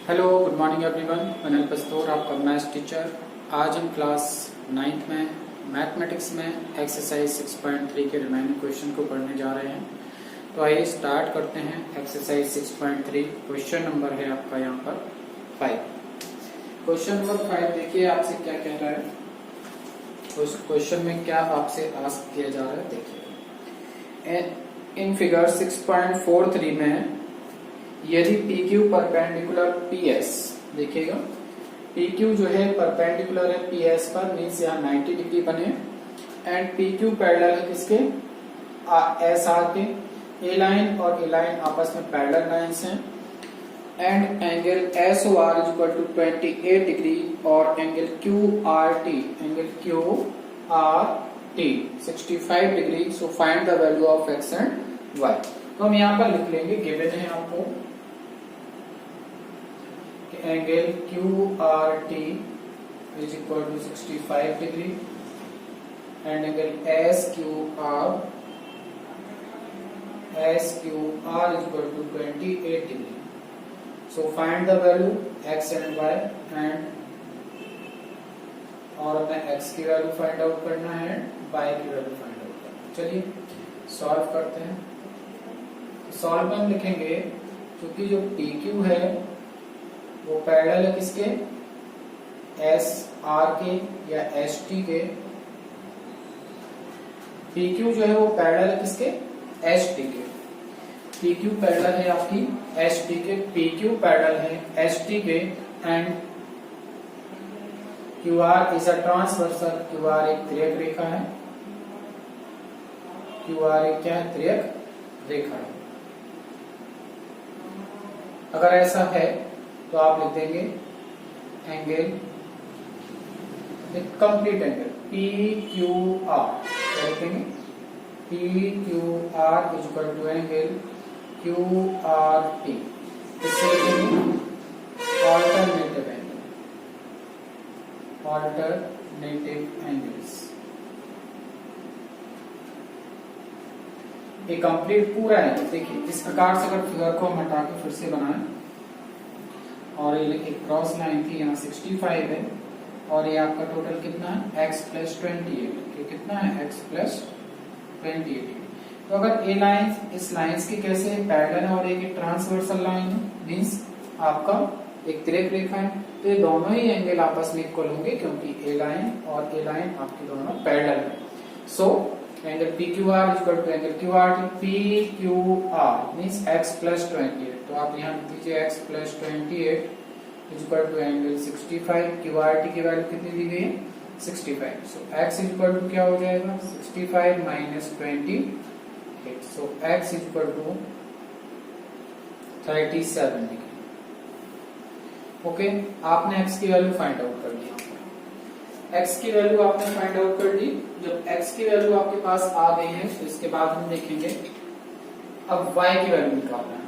Hello, good morning everyone. Anil Pastaur, आपका maths teacher. आज हम क्लास 9th में मैथमेटिक्स में एक्सरसाइज 6.3 के रिमेनिंग क्वेश्चन को पढ़ने जा रहे हैं। तो आइए स्टार्ट करते हैं। एक्सरसाइज 6.3 क्वेश्चन नंबर है आपका यहाँ पर 5। क्वेश्चन नंबर 5 देखिए आपसे क्या कह रहा है। उस क्वेश्चन में क्या आपसे आस्क किया जा रहा है देखिए। इन फिगर 6.43 में यदि PQ परपेंडिकुलर PS, देखिएगा PQ जो है परपेंडिकुलर है PS पर, मीन्स यहाँ 90 डिग्री बने, एंड PQ पैरेलल है किसके, SR के। A लाइन और A लाइन आपस में पैरेलल लाइंस हैं, and angle SOR is equal to 28 degree और angle QRT 65 degree. So find the value of x and y। तो हम यहाँ पर लिख लेंगे, गिवन है आपको angle QRT is equal to 65 degree and angle SQR is equal to 28 degree. So find the value x and y, and और हमें x की वैल्यू फाइंड आउट करना है, y की वैल्यू फाइंड आउट करना है। चलिए सॉल्व करते हैं। सॉल्व में हम लिखेंगे, क्योंकि जो PQ है वो पैरेलल है किसके, SR के या ST के। PQ जो है वो पैरेलल है किसके, ST के। PQ पैरेलल है आपकी ST के, PQ पैरेलल है ST के, and QR is a transversal. QR एक तिर्यक रेखा है, QR एक क्या है, तिर्यक रेखा है। अगर ऐसा है तो आप लिख देंगे एंगल, कंप्लीट एंगल PQR, क्या लिखेंगे, PQR is equal to angle QRT। इससे लिखेंगे ऑल्टरनेटिव एंगल, ऑल्टरनेटिव एंगल्स। ये कंप्लीट पूरा है। देखिए इस प्रकार से अगर फिगर को हम हटा के फिर से बनाएं, और ये एक क्रॉस लाइन थी, यहाँ 65 है, और ये आपका टोटल कितना है, x प्लस 28। ये कितना है, x प्लस 28। तो अगर ए लाइन इस लाइंस की कैसे पैरेलल है और एक ट्रांसवर्सल लाइन है, मींस आपका एक तिर्यक रेखा है, तो ये दोनों ही एंगल आपस में इक्वल होंगे, क्योंकि ए लाइन और ए लाइन आपके दोनों पैरेलल है। So angle PQR is equal to angle QRT। PQR means x plus 28। तो आप यहाँ लिख दीजिए x plus 28 is equal to angle 65। QRT की वैल्यू कितनी दी गई है, 65। So x is equal to क्या हो जाएगा, 65 minus 28। So x is equal to 37 degree. Okay, आपने x की वैल्यू फाइंड आउट कर ली। x की वैल्यू आपने फाइंड आउट कर ली। जब x की वैल्यू आपके पास आ गई है, तो इसके बाद हम देखेंगे अब y की वैल्यू निकालना है।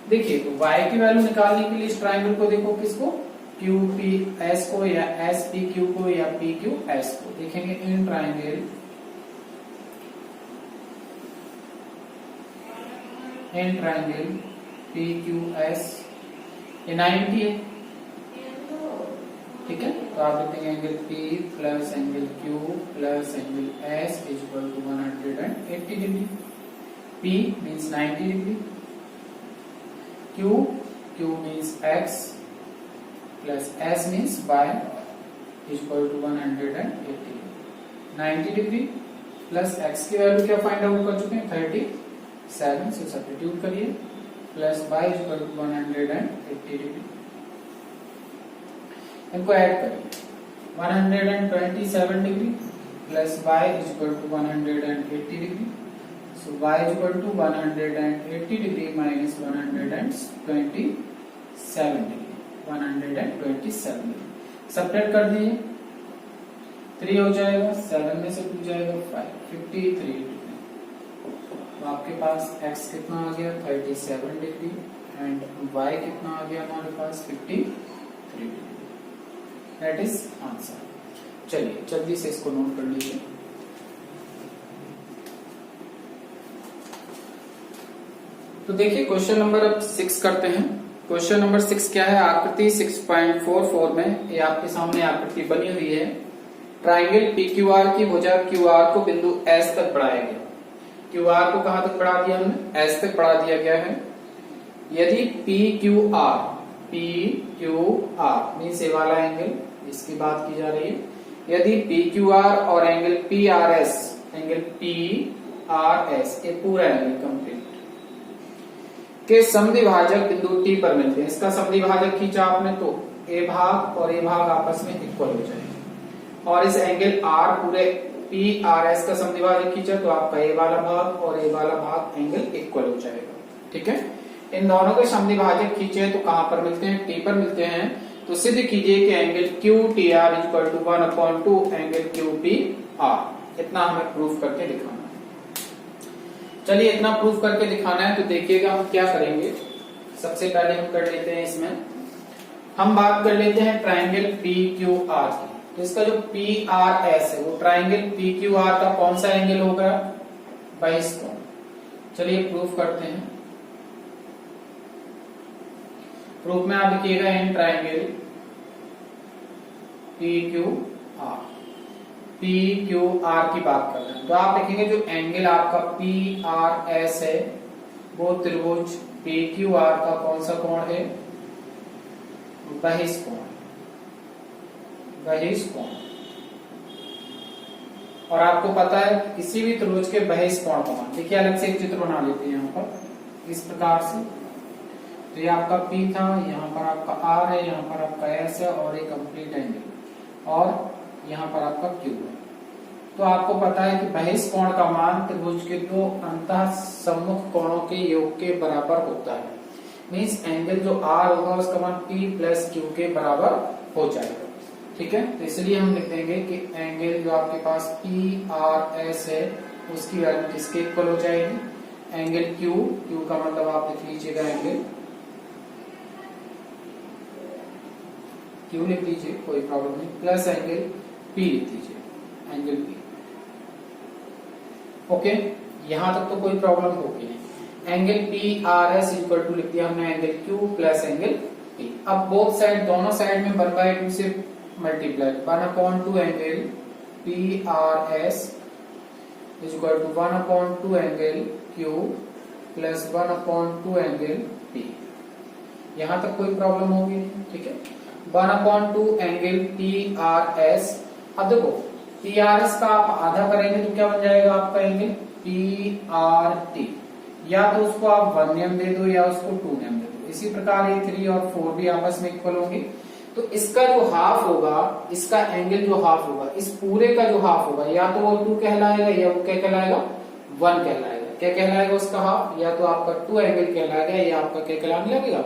देखिए तो y की वैल्यू निकालने के लिए इस ट्रायंगल को देखो, किसको, QPS को या SPQ को या PQS को। देखेंगे इन ट्रायंगल PQS, ये 90 है, ठीक है। तो आप लिखेंगे angle P plus angle Q plus angle S is equal to 180 degree. P means 90 degree, Q means X plus S means Y is equal to 180। 90 degree plus X की value क्या find out कर चुके हैं, 37 से substitute करिए, plus Y is equal to 180 degree. इनको add करिए, 127 degree plus y is equal to 180 degree. So y is equal to 180 degree minus 127 degree, 127 degree. Subtract कर दीजिए, 3 हो जाएगा, 7 में से 2 जाएगा 5, 53 डिग्री। तो आपके पास x कितना आ गया, 37 डिग्री, एंड y कितना आ गया हमारे पास, 53 डिग्री। That is answer. चलिए जल्दी से इसको नोट कर लीजिए। तो देखिए क्वेश्चन नंबर अब 6 करते हैं। क्वेश्चन नंबर 6 क्या है, आकृति 6.44 में ये आपके सामने आकृति बनी हुई है। ट्राइंगल PQR की भुजा QR को बिंदु S तक बढ़ाया गया। QR को कहां तक बढ़ा दिया हमने, S तक बढ़ा दिया गया है। यदि PQR मीन्स ये वाला एंगल, इसकी बात की जा रही है। यदि PQR और एंगल PRS ये पूरा एंगल कंप्लीट के समद्विभाजक बिंदु T पर मिलते हैं। इसका समद्विभाजक खींचा आपने तो A भाग और A भाग आपस में इक्वल हो जाएंगे। और इस एंगल R पूरे PRS का समद्विभाजक खींचा तो आपका A वाला भाग और A वाला भाग एंगल इक्वल हो जाएगा। ठीक है, इन दोनों के समद्विभाजक खींचे तो कहां पर मिलते हैं, T पर मिलते हैं। तो सिद्ध कीजिए कि angle QTR equal to 1/2 angle QPR। इतना हमें प्रूफ करके दिखाना है। चलिए इतना प्रूफ करके दिखाना है तो देखिएगा हम क्या करेंगे। सबसे पहले हम कर लेते हैं, इसमें हम बात कर लेते हैं ट्राइंगल PQR की। तो इसका जो PRS है वो ट्राइंगल PQR का कौन सा एंगल होगा, बहिष्कोण। चलिए प्रूफ करते हैं। प्रूफ में आप लिखिएगा इन ट्राइंगल PQR की बात कर रहे हैं तो आप लिखेंगे जो एंगल आपका PRS है वो त्रिभुज PQR का कौन सा कोण है, बहिष्कोण। और आपको पता है किसी भी त्रिभुज के बहिष्कोण का मान, देखिए अलग से एक चित्र बना लेते हैं यहाँ पर इस प्रकार से। तो ये आपका P था, यहाँ पर आपका R है, यहाँ पर आपका S है और एक कंप्लीट एंगल, और यहाँ पर आपका Q है। तो आपको पता है कि बहिष्कोण का मान त्रिभुज के दो अंतः सम्मुख कोणों के योग के बराबर होता है। मींस एंगल जो R होगा उसका मान P प्लस Q के बराबर हो जाएगा। ठीक है, तो इसलिए हम लिख देंगे कि एंगल जो आपके पास PRS है उसकी वैल्यू किसके इक्वल हो जाएगी, एंगल Q का मतलब आप लिख लीजिएगा एंगल Q लिख लीजिए, कोई प्रॉब्लम नहीं, प्लस एंगल P लिख लीजिए, एंगल P। ओके, यहां तक तो कोई प्रॉब्लम होगी नहीं। एंगल PRS इक्वल टू लिख दिया हमने angle Q plus angle P। अब बोथ साइड, दोनों साइड में 1/2 से multiply, 1/2 angle PRS is equal to 1/2 angle Q plus 1/2 angle P। यहां तक कोई प्रॉब्लम होगी नहीं। ठीक है, 1/2 एंगल PRS। अब देखो PRS का आप आधा करेंगे तो क्या बन जाएगा आपका एंगल PRT। या तो उसको आप 1 नेम दे दो या उसको 2 नेम दे दो। इसी प्रकार ये 3 और 4 भी आपस में इक्वल होंगे। तो इसका जो हाफ होगा, इसका एंगल जो हाफ होगा, इस पूरे का जो हाफ होगा या तो वो 2 कहलाएगा या वो क्या कहलाएगा, 1 कहलाएगा। क्या कहलाएगा उसका हाफ, या तो आपका 2 एंगल कहलाएगा या आपका क्या कहलाने लगेगा,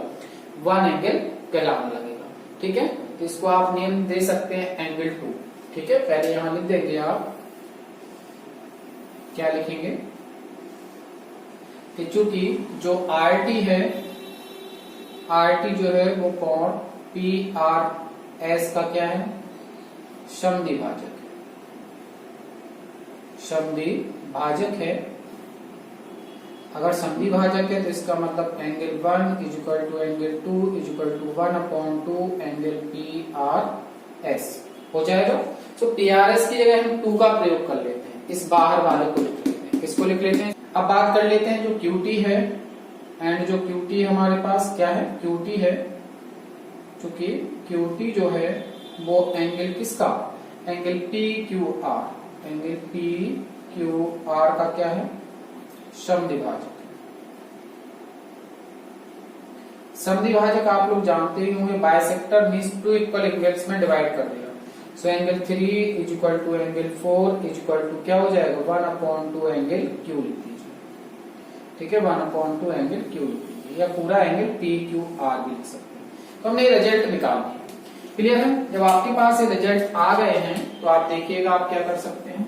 1 एंगल कहलाने लगेगा। ठीक है, तो इसको आप नेम दे सकते हैं एंगल 2। ठीक है, पहले यहां लिख देंगे आप, क्या लिखेंगे कि चूंकि जो RT है, RT जो है वो कोण PRS का क्या है, समद्विभाजक है। अगर समद्विभाजक है तो इसका मतलब angle 1 is equal to angle 2 is equal to 1/2 angle PRS हो जाएगा। तो PRS की जगह हम 2 का प्रयोग कर लेते हैं, इस बाहर वाले को लिख लेते हैं। किसको लिख लेते हैं, अब बात कर लेते हैं जो QT है। एंड जो QT हमारे पास क्या है, QT है, चूंकि QT जो है वो एंगल किसका, एंगल PQR, एंगल PQR का क्या है, समद्विभाजक। समद्विभाजक आप लोग जानते ही होंगे, बाइसेक्टर मींस 2 इक्वल एंगल्स में डिवाइड कर देगा। So angle 3 is equal to angle 4 is equal to क्या हो जाएगा, 1/2 एंगल Q लिख दीजिए। ठीक है, 1/2 एंगल Q लिख दीजिए, या पूरा एंगल PQR भी लिख सकते हैं। तो हमने रिजल्ट निकाल दिया। क्लियर है, जब आपके पास ये रिजल्ट आ गए हैं तो आप देखिएगा आप क्या कर सकते हैं।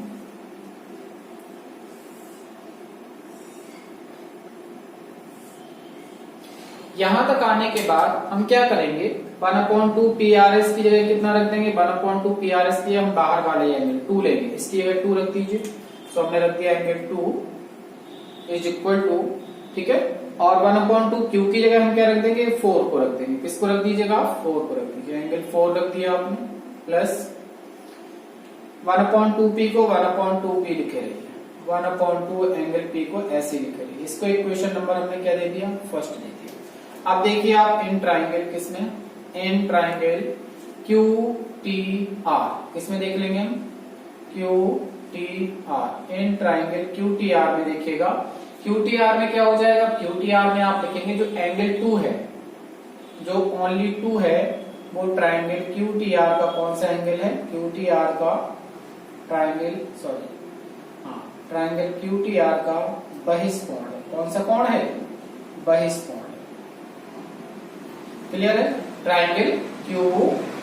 यहां तक आने के बाद हम क्या करेंगे, 1/2 PRS की जगह कितना रख देंगे, 1/2 PRS की हम बाहर वाले एंगल 2 लेंगे, इसकी जगह 2 रख दीजिए। सो हमने रख दिया एंगल 2 इज इक्वल टू, ठीक है, और 1/2 क्यू की जगह हम क्या रख देंगे, 4 को रख देंगे। किसको रख दीजिएगा, 4 को रख दीजिए। एंगल 4 रख दिया आपने, प्लस 1/2 पी को 1/2 पी लिखे रहिए, 1/2 एंगल पी को ऐसे लिखे रहिए। इसको इक्वेशन नंबर हमने क्या दे दिया, फर्स्ट दे दिया। अब देखिए आप इन ट्राइंगल किसमें, in triangle Q T are, किसमें देख लेंगे हम, Q T are, in triangle Q T are में देखिएगा। क्यू टी आर में क्या हो जाएगा, क्यू टी आर में आप लिखेंगे जो एंगल 2 है, जो ओनली 2 है, वो ट्राइंगल क्यू टी आर का कौन सा एंगल है, क्यू टी आर का ट्राइंगल, सॉरी हाँ, ट्राइंगल क्यू टी आर का बहिष्कोण है। कौन सा कोण है, बहिष्कोण है। क्लियर है, triangle Q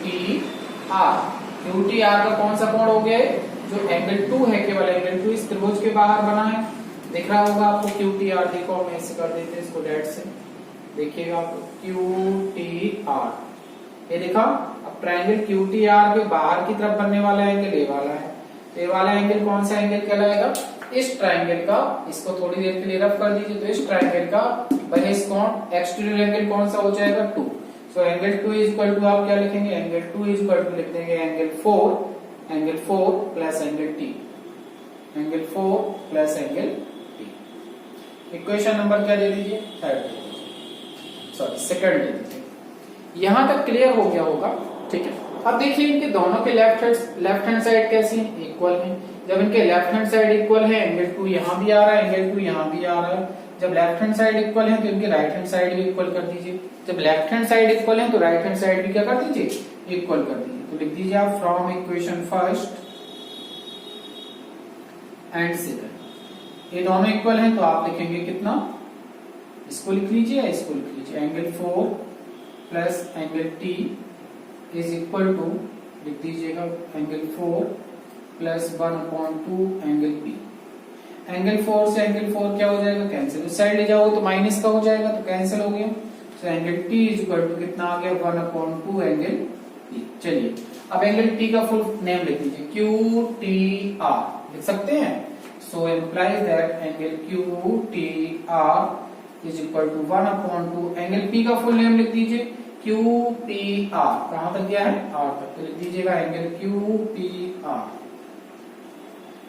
T are, Q T are का कौन सा कोण हो गया, जो एंगल 2 है, केवल एंगल 2 इस त्रिभुज के बाहर बना है। दिख रहा होगा आपको क्यू टी आर, देखो हम ऐसे कर देते हैं इसको डेट से, देखिएगा आपको क्यू टी आर, ये देखा। अब ट्राइंगल क्यू टी आर के बाहर की तरफ बनने वाला एंगल ये वाला है, ये वाला एंगल कौन सा एंगल कहलाएगा, इस ट्राइंगल का, इसको थोड़ी देर के लिए रफ कर दीजिए, तो इस ट्राइंगल का बहिष्कोण एक्सटीरियर एंगल कौन सा हो जाएगा, 2। So angle 2 is equal to, आप क्या लिखेंगे, एंगल 2 इज इक्वल टू लिख देंगे angle 4 plus angle T, angle 4 plus angle T. Equation number क्या दे दीजिए, थर्ड दे दीजिए, सॉरी सेकंड दे दीजिए। यहां तक क्लियर हो गया होगा, ठीक है। अब देखिए इनके दोनों के लेफ्ट हैंड साइड कैसी है, इक्वल है। जब इनके लेफ्ट हैंड साइड इक्वल है, एंगल 2 यहां भी आ रहा है, एंगल 2 यहां भी आ रहा है। जब लेफ्ट हैंड साइड इक्वल है तो इनके राइट हैंड साइड भी इक्वल कर दीजिए। जब लेफ्ट हैंड साइड इक्वल है तो राइट हैंड साइड भी क्या कर दीजिए, इक्वल कर दीजिए। तो लिख दीजिए आप from equation first and second, ये दोनों इक्वल हैं तो आप लिखेंगे कितना, इसको लिख लीजिए, इसको लिख लीजिए, angle 4 plus angle T is equal to, लिख दीजिएगा angle 4 plus 1/2 angle P. Angle 4 से एंगल 4 क्या हो जाएगा, कैंसिल, उस साइड ले जाओ तो माइनस का हो जाएगा, तो कैंसिल हो गया। तो angle T is equal to कितना आ गया, 1/2 एंगल पी। चलिए अब एंगल टी का फुल नेम लिख दीजिए, क्यू टी आर लिख सकते हैं। So implies that angle Q T R is equal to 1/2 angle P का फुल नेम लिख दीजिए, क्यू पी आर, कहां तक गया है, आर तक, तो लिख दीजिएगा एंगल क्यू पी आर।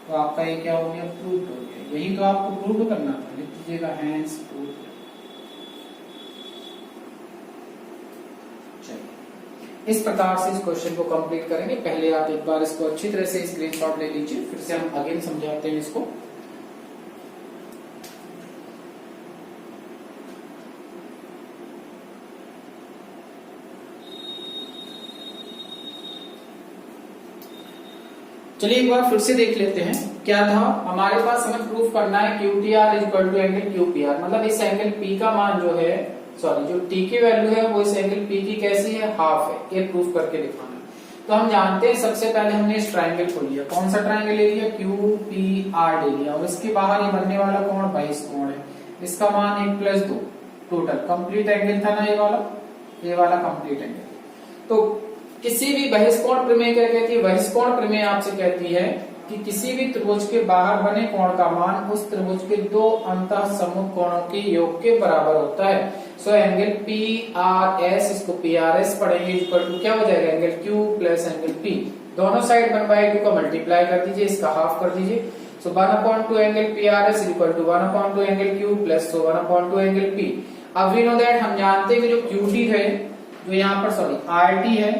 तो आपका ये क्या हो गया, प्रूव्ड हो गया। यही तो आपको प्रूव करना था, लिख दीजिएगा हैंस प्रूव्ड। चलिए इस प्रकार से इस क्वेश्चन को कंप्लीट करेंगे। पहले आप एक बार इसको अच्छी तरह से स्क्रीनशॉट ले लीजिए, फिर से हम अगेन समझाते हैं इसको। चलिए एक बार फिर से देख लेते हैं क्या था हमारे पास। हमें प्रूफ करना है Q T R is equal to angle Q P R, मतलब इस एंगल पी का मान जो है, सॉरी जो टी की वैल्यू है वो इस एंगल पी की कैसी है, हाफ है। ये प्रूफ करके दिखाना है। तो हम जानते हैं सबसे पहले हमने इस ट्राइंगल को लिया, कौन सा ट्राइंगल ले लिया, क्यू पी आर ले लिया, और इसके बाहर ये बनने वाला कोण बहिष्कोण है, इसका मान 1+2 टोटल कंप्लीट एंगल था ना, ये वाला कंप्लीट एंगल। तो किसी भी बहिष्कोण प्रमेय क्या कहती है, बहिष्कोण प्रमेय आपसे कहती है कि किसी भी त्रिभुज के बाहर बने कोण का मान उस त्रिभुज के दो अंतः सम्मुख कोणों के योग के बराबर होता है। So angle P R S, इसको पी आर एस पढ़ेंगे, इक्वल टू क्या हो जाएगा, angle Q plus angle P, दोनों साइड 1/2 का मल्टीप्लाई कर दीजिए, इसका हाफ कर दीजिए। So 1/2 angle P R S equal to 1/2 angle Q plus 1/2 angle P. अब वी नो दैट, हम जानते हैं कि जो क्यू टी है, जो यहाँ पर सॉरी आर टी है,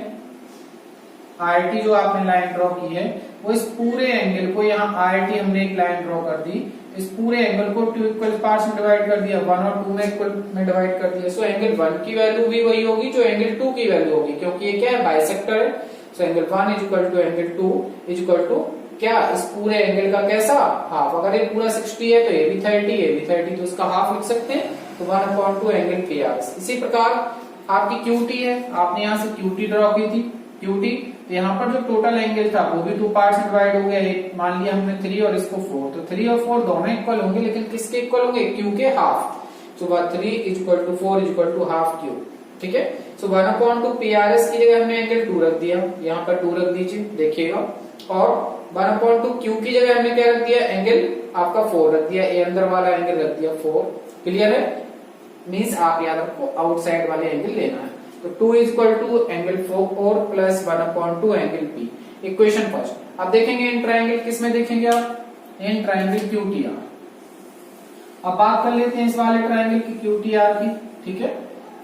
आर टी जो आपने लाइन ड्रॉ की है, वो इस पूरे एंगल को, यहाँ आर टी हमने एक लाइन ड्रॉ कर दी, इस पूरे एंगल को 2 इक्वल पार्ट्स में डिवाइड कर दिया, 1 और 2 में इक्वल में डिवाइड कर दिया। सो एंगल 1 की वैल्यू भी वही होगी जो एंगल 2 की वैल्यू होगी, क्योंकि ये क्या है, बाइसेक्टर है। So angle 1 is equal to angle 2 is equal to क्या, इस पूरे एंगल का कैसा, हाफ। अगर ये पूरा 60 है तो ये भी 30, ये भी 30, तो इसका हाफ लिख सकते हैं। तो 1/2 एंगल पी आर। इसी प्रकार आपकी क्यू टी है, आपने यहाँ से क्यू टी ड्रॉ की थी, क्यू टी, तो यहाँ पर जो टोटल एंगल था वो भी 2 पार्ट्स में डिवाइड हो गया, एक मान लिया हमने 3 और इसको 4, तो 3 और 4 दोनों इक्वल होंगे, लेकिन किसके इक्वल होंगे, क्यू के half. So 3 is equal to 4 is equal to half Q, ठीक है। सो 1/2 पी आर एस की जगह हमने एंगल 2 रख दिया, यहाँ पर 2 रख दीजिए, देखिएगा। और 1/2 क्यू की जगह हमने क्या रख दिया, एंगल आपका 4 रख दिया, ए अंदर वाला एंगल रख दिया 4, क्लियर है। मीन्स आप याद रखो आउटसाइड वाले एंगल लेना है। तो 2 is equal to angle 4 plus 1/2 angle P. Equation first. अब देखेंगे इन ट्राइंगल किस में देखेंगे आप, इन ट्राइंगल क्यूटीआर। अब बात कर लेते हैं इस वाले ट्राइंगल की क्यूटीआर की, ठीक है।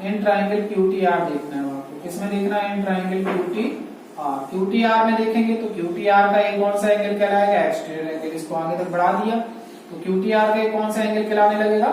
इन ट्राइंगल क्यूटीआर देखना है आपको, किसमें देखना है, इन ट्राइंगल क्यूटीआर। क्यूटीआर में देखेंगे तो क्यूटीआर का एक कौन सा एंगल कहलाएगा, एक्सटीरियर एंगल। इसको आगे तक बढ़ा दिया तो क्यूटीआर का एक कौन सा एंगल कहलाने लगेगा,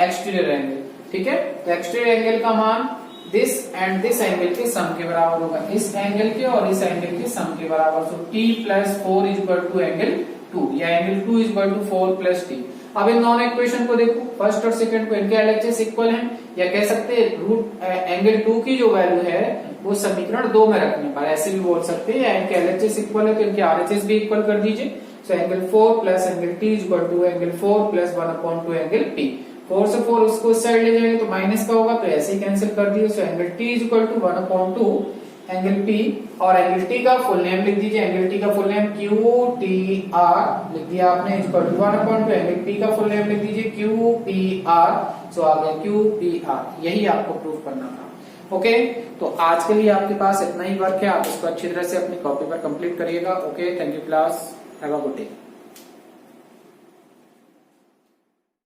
एक्सटीरियर एंगल, ठीक है। तो एक्सटीरियर एंगल का मान दिस एंड दिस एंगल के सम के बराबर होगा, इस एंगल के और इस एंगल के सम के बराबर। So t plus 4 is equal to angle 2, या angle 2 is equal to 4 plus t। अब इन दोनों इक्वेशन को देखो, फर्स्ट और सेकंड को, इनके एलएचएस इक्वल हैं, या कह सकते हैं रूट एंगल 2 की जो वैल्यू है वो समीकरण 2 में रखने पर ऐसे भी बोल सकते हैं, या इनके एलएचएस इक्वल है तो इनके आरएचएस भी इक्वल कर दीजिए। So angle 4 plus angle t is equal to angle 4 plus 1/2 angle p। 4 से 4 उसको इस साइड ले जाएंगे तो माइनस का होगा, तो ऐसे ही कैंसिल कर दिए। So angle t is equal to 1/2 angle p, और एंगल t का फुल नेम लिख दीजिए। एंगल t का फुल नेम QTR लिख दिया आपने, इक्वल टू 1/2 एंगल p का फुल नेम लिख दीजिए QPR। सो आ गया QPR, यही आपको प्रूफ करना था। ओके, तो आज के लिए आपके पास इतना ही वर्क है, आप इसको अच्छी तरह से अपनी कॉपी पर कंप्लीट करिएगा। Okay, thank you class, have a good day.